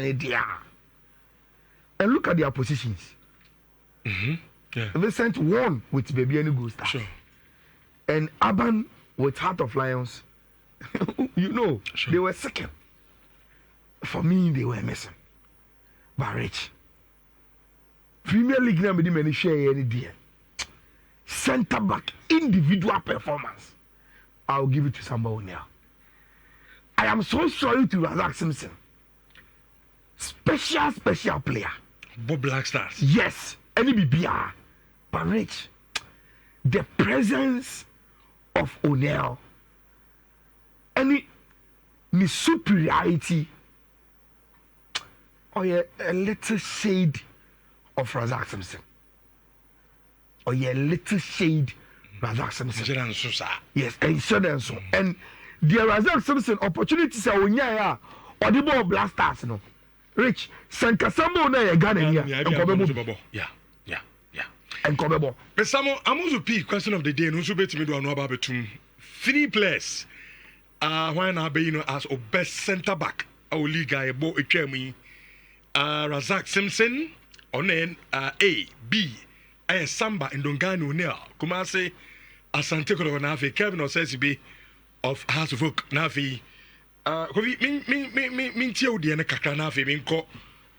And look at their positions. Yeah. Vincent won with Baby Any Go Star. Sure. And Aban with Heart of Lions. Sure. They were second. For me, they were missing. But Rich. Premier League number the many share any day. Centre back individual performance. I'll give it to somebody now. I am so sorry to Razak Simpson. Special player. Bob Black Stars. Yes, any BBR. But Rich, the presence of O'Neill, any superiority, or a little shade of Razak Simpson. Or a little shade Razak Simpson. Yes, and so. And the Razak Simpson opportunities are on ya or the ball blasters, no. Rich, Sankasamo na Ghana here. Yeah. And Kobebo. But some I'm also question of the day. No, so bet me do know about between 3 players. Why not be as a best centre back? Our league guy bo echemi. Razak Simpson on then A B. I Samba and Dongano O'Neill. Kumase Asante Kodo Nafi Kevin or says be of House of Oak Nafi. Min tia odi na kakra na afi min ko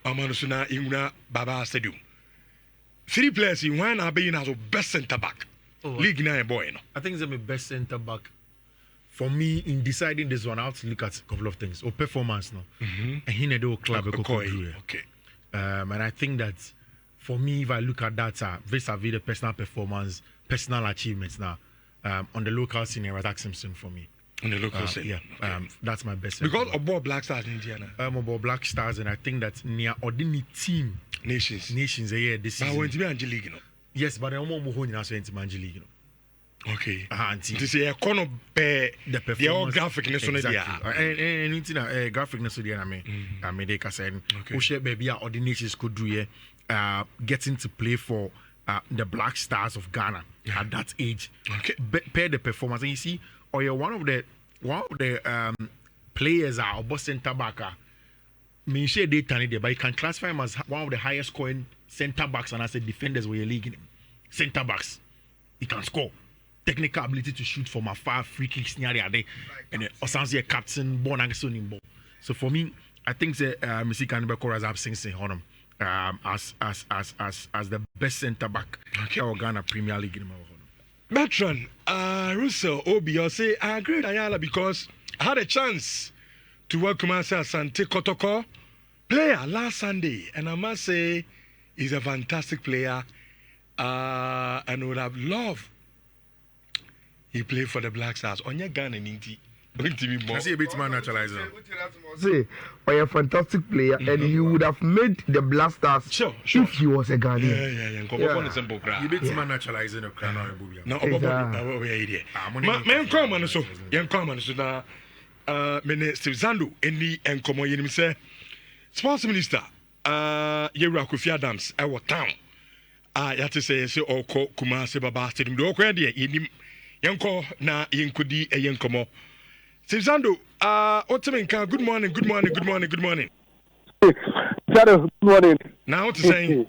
amanusuna inuna Baba Stadium. 3 players in one are being as a best centre back. League 9 boy. No? I think it's my best centre back. For me, in deciding this one, I have to look at a couple of things. Or performance, no. And he do club okay. And I think that for me, if I look at that, vis-a-vis the personal performance, personal achievements now, on the local scene, Razak Simpson for me. On the local scene, yeah, okay. That's my best. Because about Black Stars in Indiana. About Black Stars, and I think that near ordinary team nations, yeah, this season. I want to be Angel League, you know. Yes, but I'm more going to say Angel League, you know. Okay. To say a corner the performance, graphic, exactly. And graphic, I mean, they can say, okay, baby, our nations could do getting to play for the Black Stars of Ghana at that age. Okay. Pair the performance, and you see. Or you're one of the players are or centre back. Me say they turn it, but you can classify him as one of the highest scoring centre backs and as a defenders where you're leaguing him. Centre backs, he can score. Technical ability to shoot from afar, free kicks near there, and also a captain born and son in ball. So for me, I think Missy Kanibek Razak Simpson on him as the best centre back in Ghana Premier League in Bertrand, Russell, Obi, I say I agree with Ayala because I had a chance to welcome Asante Kotoko player last Sunday, and I must say he's a fantastic player, and would have loved he played for the Black Stars. On your gun and Inti. I see a bit more naturalizer. Say, a fantastic player, and he would have made the Black Stars if he was a Ghanaian. You bit more naturalizing a crown or a no, Minister Zando, any and come on, say, Sports Minister, Yera Kofi Adams, our town. I had to say, so all call Kumasi Baba Stadium, do okay, Yanko na Yankudi a Yankomo. Zando, Otaminka, good morning. Good morning. Now, what to say?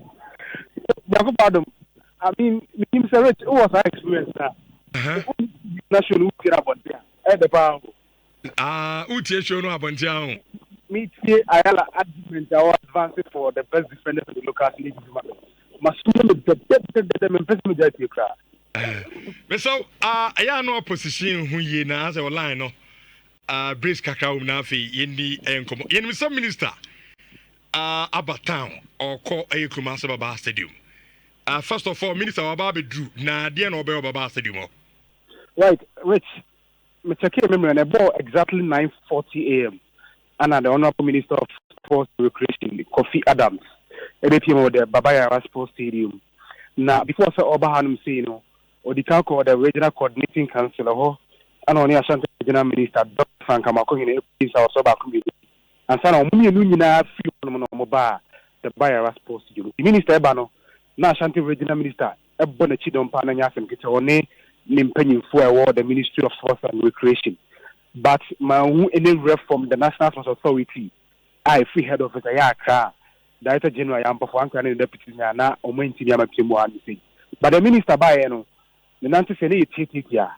I mean, Mr. Rich, who was our experience now? National about there at the power. Uti show no abontiao. Meet Ayala argument our advancing for the best defender of the local league. Masumu the Memphis majority crowd. So, I know opposition who ye na as a line no. Brace Kakao Nafi, Yendi and Como. Yen some minister about town or call a Kumasa Baba Stadium. First of all, Minister Wababe Drew, na Dian Obe Baba Stadium. Right, Rich, Mr. K. Remember, and about exactly 9:40 a.m. And the Honorable Minister of Sports and Recreation, Kofi Adams, ABPM of the Babaya Sports Stadium. Now, before Sir Obahanum say, you know, or the Kako, the Regional Coordinating Council, and only Ashanti Regional Minister, Dr. Frank Amakong, in the South Soba community. And Sana Muni few Moba, the Bayara Sports Stadium. The Minister Ebano, now Ashanti Regional Minister, Ebona Chidon Pananyas and Kitone, Nimpenny for award the Ministry of Sports and Recreation. But my any rep from the National Sports Authority, I free head office ya kra director general ya mpofo anka na deputy na omanti ya mapemu an say but the minister by no the nanti say na TTT ya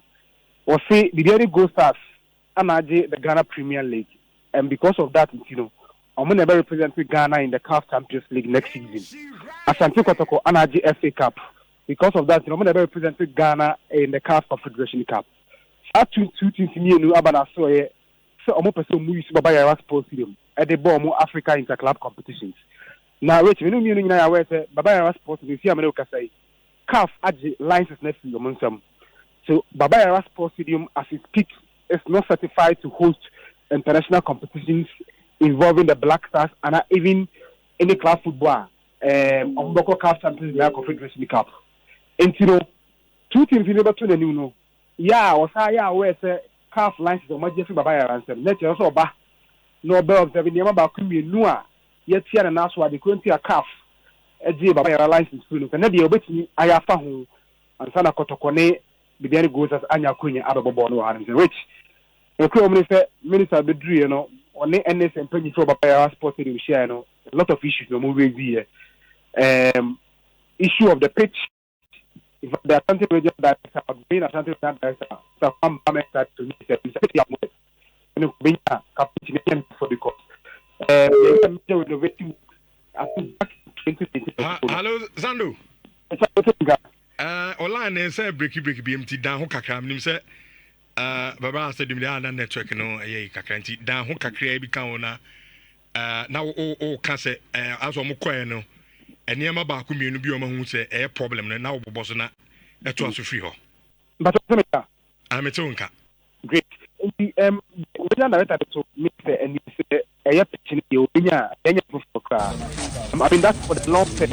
or say the daily go stars anaje the Ghana Premier League and because of that you know I'm going to represent Ghana in the CAF Champions League next season. Asante Kotoko anaje FA Cup because of that you know I'm going to represent Ghana in the CAF Confederation Cup. That two things me no abana so ye so omo person mu use baba ya sports stadium at the ball mo Africa interclub competitions. Now wait, we no me no nyina ya we say baba ya sports stadium see amene ka say CAF age license na fi omo nsam. So baba ya sports stadium as it speaks is not certified to host international competitions involving the Black Stars and even any club football on Boko CAF Champions League Confederation Cup. And you know, two things in the two new know. Yeah, or say yeah, where say CAF license or Majesty Babaya answer. Let's also ba no bell of the name about Kumi Nua. Yet here and that's why the country a CAF a G Babaya license to look. And then the obeti Ayafahu and Sana Kotokone the daily goes as Anya Kunya Ababono and rich. The Minister Bedri, you know. On the NS and 24 by sports stadium share, no, a lot of issues no moving here. Issue of the pitch. If the Atlantic region that have been Atlantic director, so come back to me, and being a captain for the course. Renovating back 2020. Hello, Zando. Online and say breaky BMT down Kakam, say. Baba said the network no kakranti dan ho kakra bi kan wona na o ka se aso mo koe no enema ba ko mienu bi o ma hu se problem no na wo bobo so na eto aso free ho but I'm a great we director to meet and say pitching you I mean that's for the long term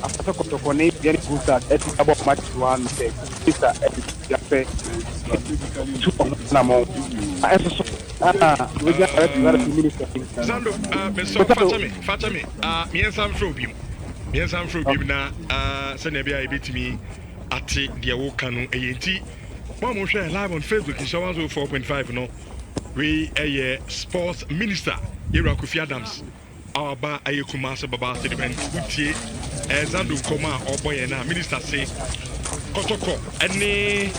after to connect very good that it's about match one say Zando facha me miensam fro bi na se na bia ebetimi ate de wo kanu eyenti mo hwe live on Facebook in Shawan 4.5 no we sports minister Nhyira Kofi Adams aba ayekuma se baba statement utie Zando koma oboye na minister say kotoko ene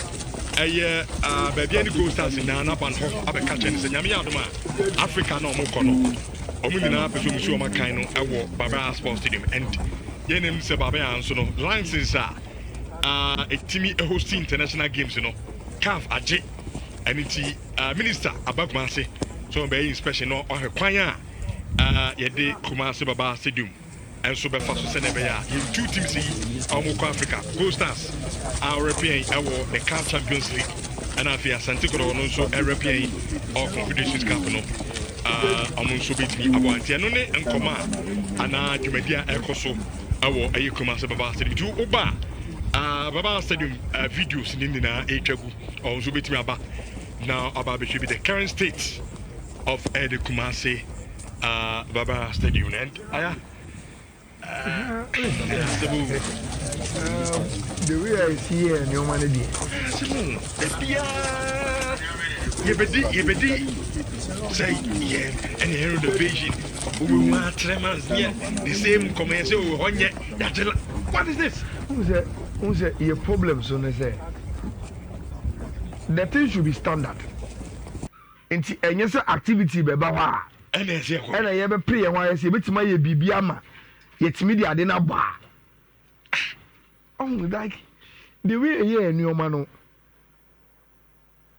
baby any go stars na ban ho abeka chen se nyame adoma Africa na omo kono omo nyina peso musu oma kan no ewo Baba Sports Stadium and yenem se baba ya nso no license etimi hosting international games no CAF age aniti minister Abagmase so be inspection no ohekwan yede Kumasi Baba Stadium and so be faso se na be ya two teams omo ko Africa Go Stars European the CAF Champions League and afia Santikoro no so European or Confederations Cup no amon so betimi abonti no ne enkoma ana dwumadia ekoso awo Kumasi Baba Stadium tu oba Baba Stadium videos ni na etwagu on so betimi aba now about should be the current state of the Kumasi Baba Stadium and the way I see here in your money, you say, yeah, and here the vision. We want tremors, yeah, the same commercial. What is this? Who's that? Your problems on the the thing should be standard. And yes, activity, Baba, and I have a prayer while I say, but my Bibiama. Yet media didn't bar. Oh, like the way here, new man.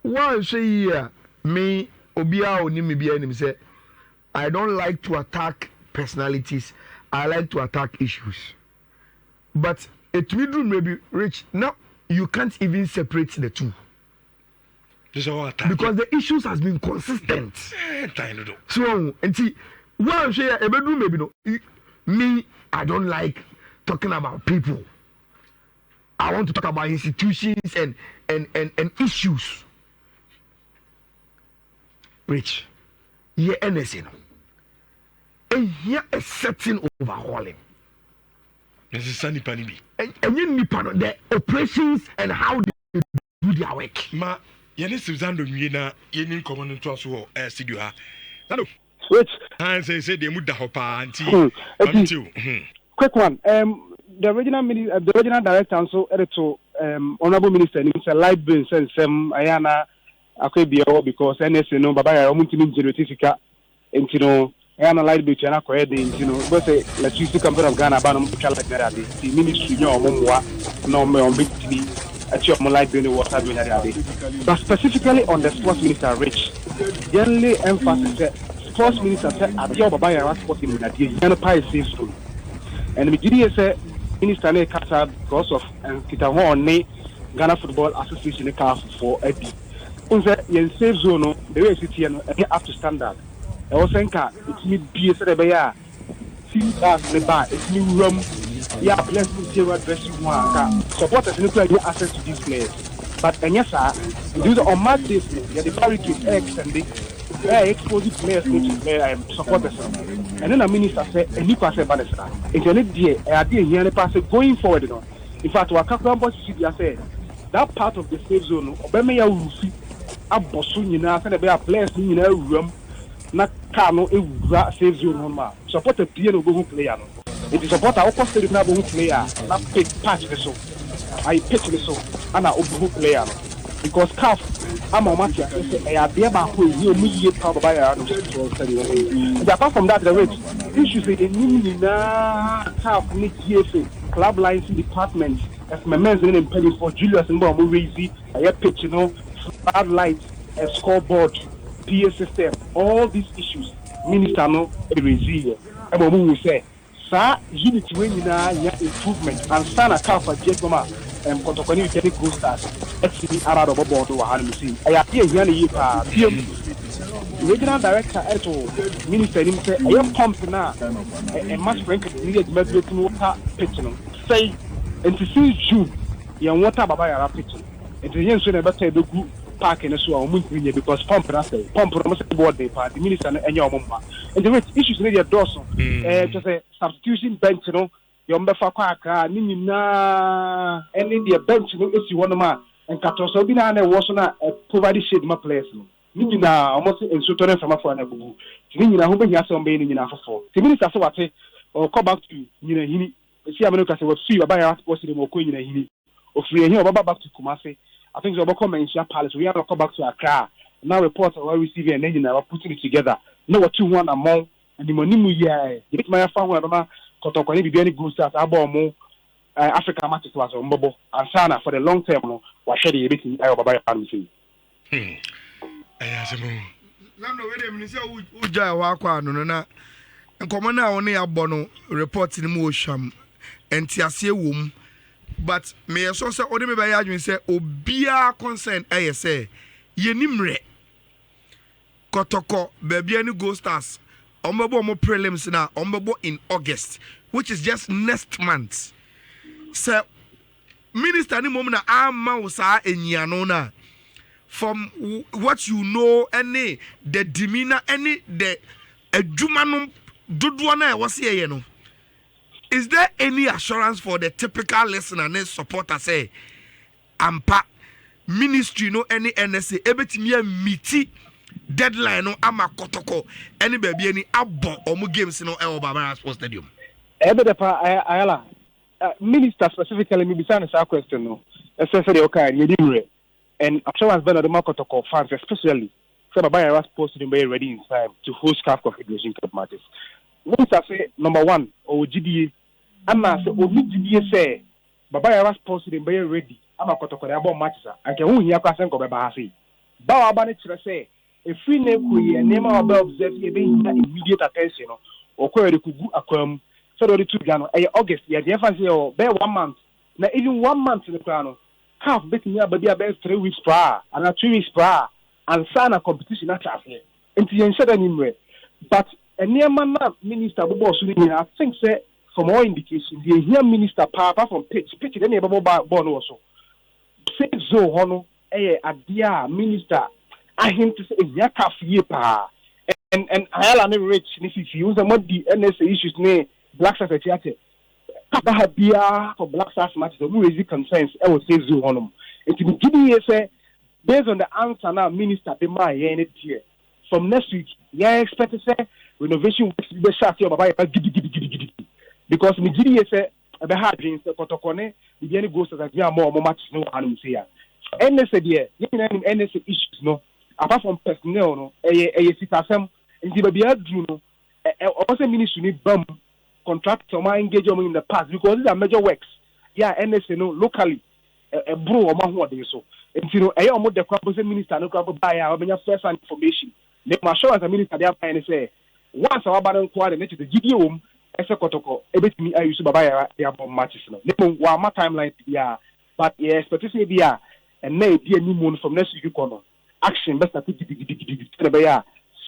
Why say here, me, Obia, or Nimibia, and him say, I don't like to attack personalities, I like to attack issues. But it will maybe rich. Now, you can't even separate the two. Because the issues has been consistent. So, and see, why say, a bedroom maybe no. Me, I don't like talking about people. I want to talk about institutions and issues. Rich, yeah, anything. And here a certain overhauling. This is Sandy Panibi. And you need the operations and how they do their work. Ma, Yanis Zando Nhyira, Yenin common to us studio. Which I say the muda hopa until quick one. The regional director also editor honorable minister Mr. Lightbin says Ayana Akwebio because NS no baba ya omuntimi generatifika entino Ayana Lightbin chana ko ede entino but say electricity company of Ghana ba no mutwa like that the ministry nyo omwa no me on bitini achi omo Lightbin water doing that but specifically on the sports minister Rich generally emphasis sports minister said adia baba ya sports in that yana pie safe zone and me gidi say minister na kasa because of kita ho ne Ghana Football Association ka for edi unse yen safe zone no the way city no up to standard e wo senka it me be say be ya see that ne ba it me room ya players me see what dress you want ka supporters no can get access to these players but anyasa do the on match days ya the barricade extended expose players to supporters and then the minister said and you can say banesa it's a idea here and pass going forward no in fact what Kakrambo city say that part of the safe zone obeme ya urufi aboso nyina say be players nyina awuram na car no ewura safe zone no ma supporter pie no go player no it is supporter o cost na go player na pick patch so I pitch so ana obu player no because CAF ama matia say I dey ba ko yi omuye pa baba ya no and apart from that the rate issues in na CAF ni GFA club licensing department as my men's in penny for Julius and Bomo Razy I pitch flood lights a scoreboard PA system all these issues minister no Razy e mo mu say sa unity when na improvement and sana CAF get mama kotokoni with any cool stars actually out of board to one machine I appear here regional director to minister him say I pump now and match frank needed to water pitching say and to see June you water baba ya pitching and the yen so never tell the group park in a so because pump almost board the minister and your mama and the issues need your dorsal just a substitution bench you know yombefa kwa aka nini na any the bench no esi one ma nkatoso bi na wo so na provide shade ma players no nini na almost ensutore from afọ na gugu nini na ho be hia so mbe nini na afọ the minister so wate or come back to nyina hini esi ameno ka se wa free baba ya sports dem ko nyina hini o free here baba back to Kumasi I think so come Nhyira Palace we have to come back to Accra now reports are receiving and then we putting it together no what 2-1 among and the money mu here bit my fa ho baba kotokoni bi any good start abomo Africa matches was on bobo and sana for the long term no wa share the bit ayo baba ya family asemo no we dem ni say uja wa kwa no na nkomo na won ya bo no report ni mu ohwam entiase wom but me so say ode me ba ya adwen say obia concern say yenimre kotoko baby any go stars ombebo mo prelims na ombebo in August which is just next month so minister ni mom na ama usa enyiano na from what you know any the demeanor any the adwuma no dodo na e wo se ye no is there any assurance for the typical listener and supporter say ampa ministry no any NSA ebetimi a meet deadline no ama kotoko any baby any abo omo games no e Baba Sports Stadium Ayala minister specifically me bisa na question no especially okay yedimre and assurance been the kotoko fans especially so Baba Sports Stadium be ready in time to host CAF Confederation Cup matches minister say number 1 or GDA ama say obi GDA say Baba Sports Stadium be ready ama kotoko dey abo matches anke hu hia kwa senko be ba ha say ba wa ba ne kire say if we ne kuye nema wa be observe e be immediate attention no okoye kugu akwam so do the two Ghana August ya dey fancy o be 1 month na even 1 month ne kwa no half bet me about be 3 weeks prior and 2 weeks prior and sign a competition at here into yen said anywhere but enema na minister bobo so ni I think say from all indication the here minister apart from pitch dem e bobo ball no so say zo hono adia minister ahim to say ya kafie pa and Ayala ne rich ni Fiifi use what the NSA issues ne Black Stars atiate kaba bia for Black Stars matches we raise concerns I will say zo hono it be giving you say based on the answer now minister be my here from next week yeah expect to say renovation works be shut your baba gidi because me gidi say be hard dreams protocol the any goes as we are more match no anum say ya NSA there you know NSA issues no apart from personnel no sitasem nti ba bia dru no also ministry need bum contract to engage them in the past because these are major works NSA no locally bro o ma ho de so nti no omo de kwa minister no kwa buy ya obenya first hand information le ma show as a minister dey find say once our badan kwa de next the gidi wom ese kotoko ebetimi ayusu baba ya dey bomb matches no le wa ma timeline but expectation be ya and na e any moon from next week kono action best at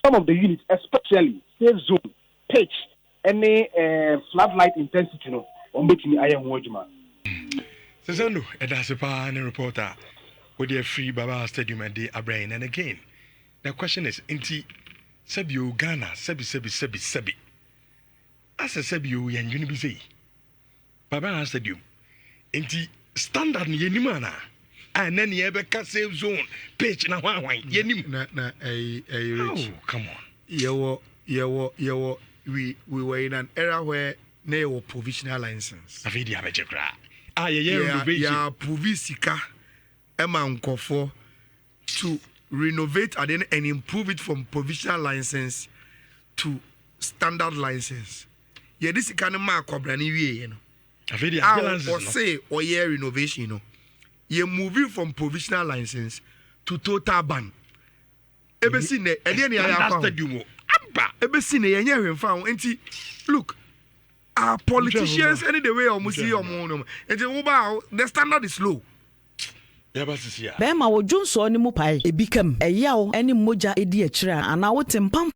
some of the units especially safe zone pitch any floodlight intensity no on betimi ayen ho adwuma Sesano, Edasipa and reporter with their free Baba Stadium and the Abrain. And again, the question is, Inti Sebio Ghana, Sebi. As a Sebio and Unibizi Baba Stadium. Inti standard Yenimana. And then you ever can save zone pitch na wine. Yenim Rich. Oh, come on. We were in an era where no provisional license. Avidi Abejekra. Yeah, Provisika Eman to renovate and improve it from provisional license to standard license. Yeah, this is kind of mark of brand new, you know. Or say or year renovation, you know. You're moving from provisional license to total ban. Ever seen it? And then look. Our politicians any the way almost see your mono. And the standard is low. Bema wo Johnson ni mu pai. Ebikam eyawo eni moja edi akira ana wote mpam